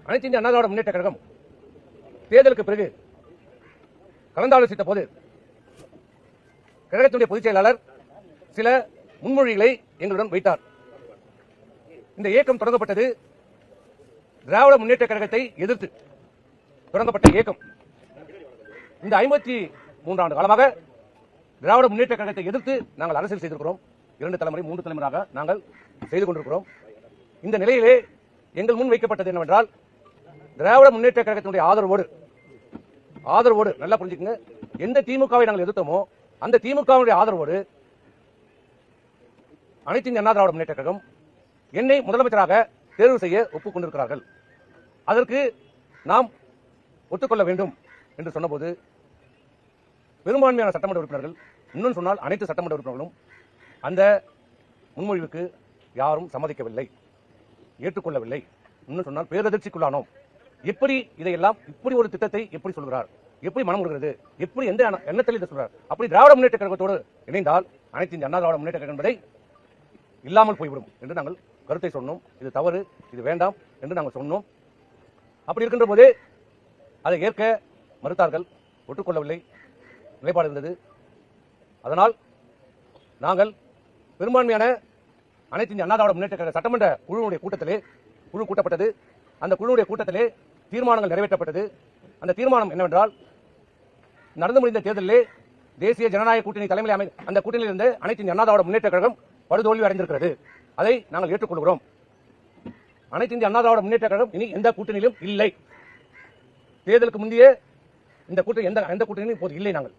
அனைத்து இந்திய அண்ணா திராவிட முன்னேற்ற கழகம் தேர்தலுக்கு பிறகு கலந்தாலோசித்த போது கழகத்தினுடைய பொதுச் செயலாளர் சில முன்மொழிகளை எங்களுடன் வைத்தார். இந்த இயக்கம் தொடங்கப்பட்டது திராவிட முன்னேற்ற கழகத்தை எதிர்த்து தொடங்கப்பட்ட இயக்கம். இந்த 53 ஆண்டு காலமாக திராவிட முன்னேற்ற கழகத்தை எதிர்த்து நாங்கள் அரசியல் செய்திருக்கிறோம். 2 தலைமுறை 3 தலைமுறையாக நாங்கள் செய்து கொண்டிருக்கிறோம். இந்த நிலையிலே எங்கள் முன் வைக்கப்பட்டது என்னவென்றால், திராவிட முன்னேற்ற கழகத்தினுடைய ஆதரவோடு நல்லா புரிஞ்சுக்கங்க, எந்த திமுகவை நாங்கள் எதிர்த்தோமோ அந்த திமுகவுடைய ஆதரவோடு அனைத்து இந்திய அண்ணா திராவிட முன்னேற்ற கழகம் என்னை முதலமைச்சராக தேர்வு செய்ய ஒப்புக்கொண்டிருக்கிறார்கள். அதற்கு நாம் ஒத்துக்கொள்ள வேண்டும் என்று சொன்னபோது பெரும்பான்மையான சட்டமன்ற உறுப்பினர்கள், இன்னும் சொன்னால் அனைத்து சட்டமன்ற உறுப்பினர்களும் அந்த முன்மொழிவுக்கு யாரும் சம்மதிக்கவில்லை, ஏற்றுக்கொள்ளவில்லை. இன்னும் சொன்னால் பேரதிர்ச்சிக்குள்ளானோம். எப்படி இதையெல்லாம் இப்படி ஒரு திட்டத்தை எப்படி சொல்கிறார், எப்படி மனம் வருகிறது, எப்படி எந்த எண்ணத்தில் இதை சொல்றார்? அப்படி திராவிட முன்னேற்ற கழகத்தோடு இணைந்தால் அனைத்து இந்திய அண்ணா திராவிட முன்னேற்ற கழகம் என்பதை இல்லாமல் போய்விடும் என்று நாங்கள் கருத்தை சொன்னோம். இது தவறு, இது வேண்டாம் என்று நாங்கள் சொன்னோம். அப்படி இருக்கின்ற போதே அதை ஏற்க மறுத்தார்கள், ஒற்றுக்கொள்ளவில்லை, நிலைப்பாடு இருந்தது. அதனால் நாங்கள் பெரும்பான்மையான அனைத்து இந்திய அண்ணா திராவிட முன்னேற்ற கழக சட்டமன்ற குழுவுடைய குழு கூட்டப்பட்டது. அந்த குழுவுடைய கூட்டத்திலே தீர்மானங்கள் நிறைவேற்றப்பட்டது. அந்த தீர்மானம் என்னவென்றால், நடந்து முடிந்த தேர்தலிலே தேசிய ஜனநாயக கூட்டணி தலைமையில் அந்த கூட்டணியில் இருந்த அனைத்து இந்திய அண்ணா திராவிட முன்னேற்ற கழகம் படுதோல்வி அடைந்திருக்கிறது. அதை நாங்கள் ஏற்றுக்கொள்கிறோம். அனைத்து இந்திய அண்ணா திராவிட முன்னேற்ற கழகம் இனி எந்த கூட்டணியிலும் இல்லை. தேர்தலுக்கு முந்தைய இந்த கூட்டணி எந்த கூட்டணியிலும் இப்போது இல்லை. நாங்கள்